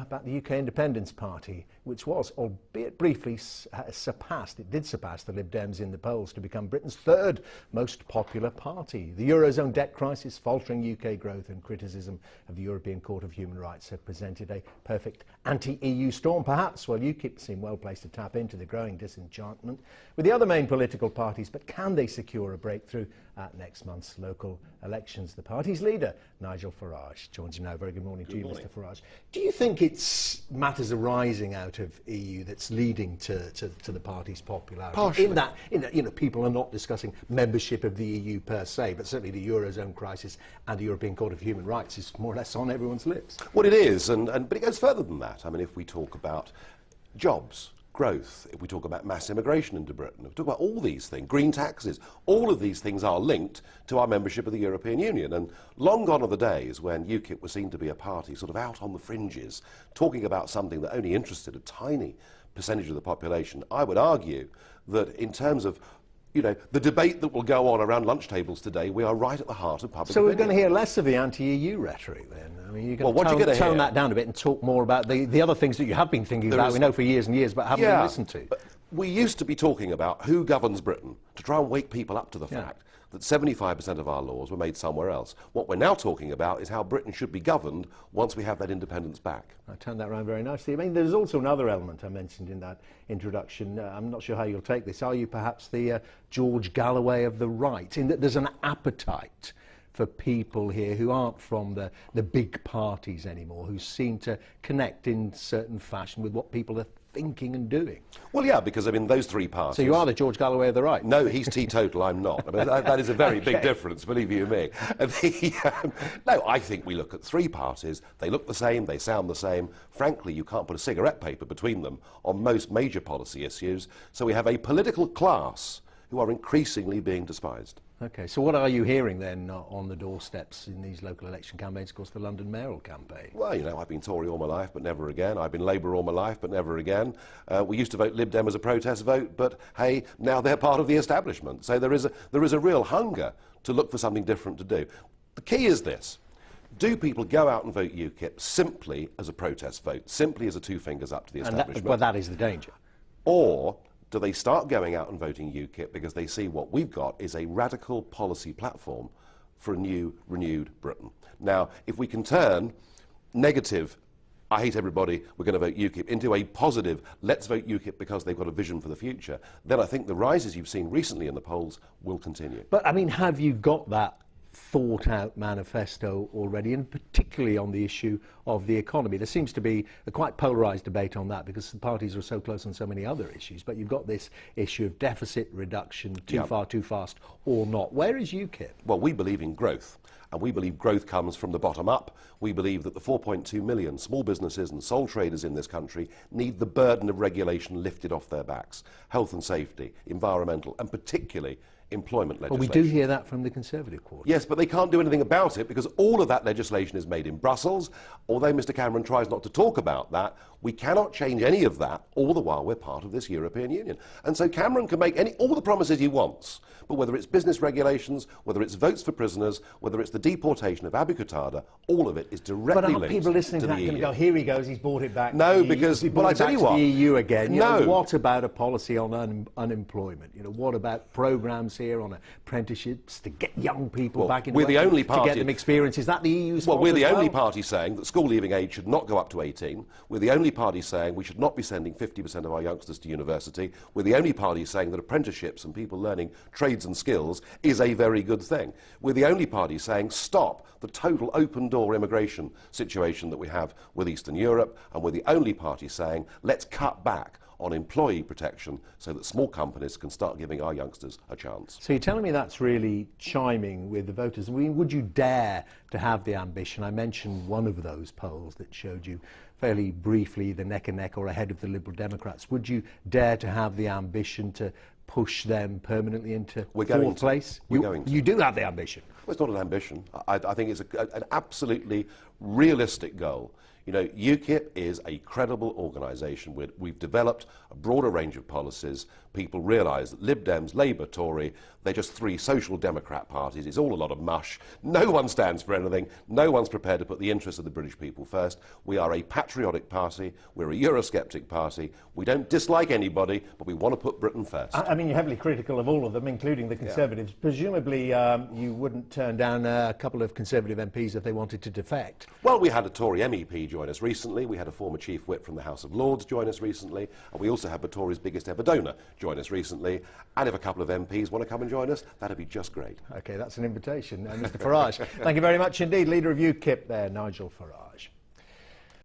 about the UK Independence Party, which was, albeit briefly, surpassed the Lib Dems in the polls to become Britain's third most popular party. The Eurozone debt crisis, faltering UK growth and criticism of the European Court of Human Rights have presented a perfect anti-EU storm. Perhaps, well, UKIP seem well placed to tap into the growing disenchantment with the other main political parties, but can they secure a breakthrough at next month's local elections? The party's leader, Nigel Farage, joins me now. Very good morning to you, Mr. Farage. Do you think it's matters arising out of EU that's leading to the party's popularity? Partially. In that, you know, people are not discussing membership of the EU per se, but certainly the Eurozone crisis and the European Court of Human Rights is more or less on everyone's lips. Well, it is, but it goes further than that. I mean, if we talk about jobs, growth, if we talk about mass immigration into Britain, if we talk about all these things, green taxes, all of these things are linked to our membership of the European Union. And long gone are the days when UKIP was seen to be a party sort of out on the fringes, talking about something that only interested a tiny percentage of the population. I would argue that in terms of, you know, the debate that will go on around lunch tables today, we are right at the heart of public opinion. So we're going to hear less of the anti-EU rhetoric then? I mean, you're going to tone that down a bit and talk more about the other things that you have been thinking about, we know for years and years, but haven't been listened to. We used to be talking about who governs Britain to try and wake people up to the fact that 75% of our laws were made somewhere else. What we're now talking about is how Britain should be governed once we have that independence back. I turned that around very nicely. I mean, there's also another element I mentioned in that introduction. I'm not sure how you'll take this. Are you perhaps the George Galloway of the right, in that there's an appetite for people here who aren't from the big parties anymore, who seem to connect in certain fashion with what people are thinking and doing? Well, yeah, because, I mean, those three parties... So you are the George Galloway of the right? No, he's teetotal, I'm not. I mean, that is a very big difference, believe you me. No, I think we look at three parties, they look the same, they sound the same. Frankly, you can't put a cigarette paper between them on most major policy issues. So we have a political class who are increasingly being despised. OK, so what are you hearing then on the doorsteps in these local election campaigns? Of course, the London mayoral campaign. Well, you know, I've been Tory all my life, but never again. I've been Labour all my life, but never again. We used to vote Lib Dem as a protest vote, but hey, now they're part of the establishment. So there is a real hunger to look for something different to do. The key is this. Do people go out and vote UKIP simply as a protest vote, simply as a two fingers up to the establishment? Well, that is the danger. Or do they start going out and voting UKIP because they see what we've got is a radical policy platform for a new, renewed Britain? Now, if we can turn negative, I hate everybody, we're going to vote UKIP, into a positive, let's vote UKIP because they've got a vision for the future, then I think the rises you've seen recently in the polls will continue. But, I mean, have you got that thought-out manifesto already, and particularly on the issue of the economy? There seems to be a quite polarised debate on that because the parties are so close on so many other issues, but you've got this issue of deficit reduction, too far, too fast, or not. Where is UKIP? Well, we believe in growth, and we believe growth comes from the bottom up. We believe that the 4.2 million small businesses and sole traders in this country need the burden of regulation lifted off their backs. Health and safety, environmental, and particularly employment legislation. Well, we do hear that from the Conservative quarter. Yes, but they can't do anything about it because all of that legislation is made in Brussels. Although Mr Cameron tries not to talk about that, we cannot change any of that all the while we're part of this European Union. And so Cameron can make all the promises he wants, but whether it's business regulations, whether it's votes for prisoners, whether it's the deportation of Abu Qatada, all all of it is directly linked to the EU. But aren't people listening to that going to go, here he goes, he's brought it back? No, because, well, I tell you what, the EU again. You no. know, what about a policy on unemployment? You know, what about programmes here on apprenticeships to get young people back into we're the only party to get them experience? Is that the EU's Well, we're the only party saying that school leaving age should not go up to 18. We're the only party saying we should not be sending 50% of our youngsters to university. We're the only party saying that apprenticeships and people learning trades and skills is a very good thing. We're the only party saying stop the total open-door immigration situation that we have with Eastern Europe, and we're the only party saying let's cut back on employee protection so that small companies can start giving our youngsters a chance. So you're telling me that's really chiming with the voters. I mean, would you dare to have the ambition? I mentioned one of those polls that showed you fairly briefly the neck and neck or ahead of the Liberal Democrats. Would you dare to have the ambition to push them permanently into fourth place? You do have the ambition. Well, it's not an ambition. I think it's an absolutely realistic goal. You know, UKIP is a credible organisation. We've developed a broader range of policies. People realise that Lib Dems, Labour, Tory, they're just three social democrat parties. It's all a lot of mush. No one stands for anything. No one's prepared to put the interests of the British people first. We are a patriotic party. We're a Eurosceptic party. We don't dislike anybody, but we want to put Britain first. I mean, you're heavily critical of all of them, including the Conservatives. Yeah. Presumably, you wouldn't turn down a couple of Conservative MPs if they wanted to defect. Well, we had a Tory MEP join us recently. We had a former Chief Whip from the House of Lords join us recently. And we also had the Tories' biggest ever donor join us recently. And if a couple of MPs want to come and join us, that'd be just great. OK, that's an invitation. Mr Farage, thank you very much indeed. Leader of UKIP there, Nigel Farage.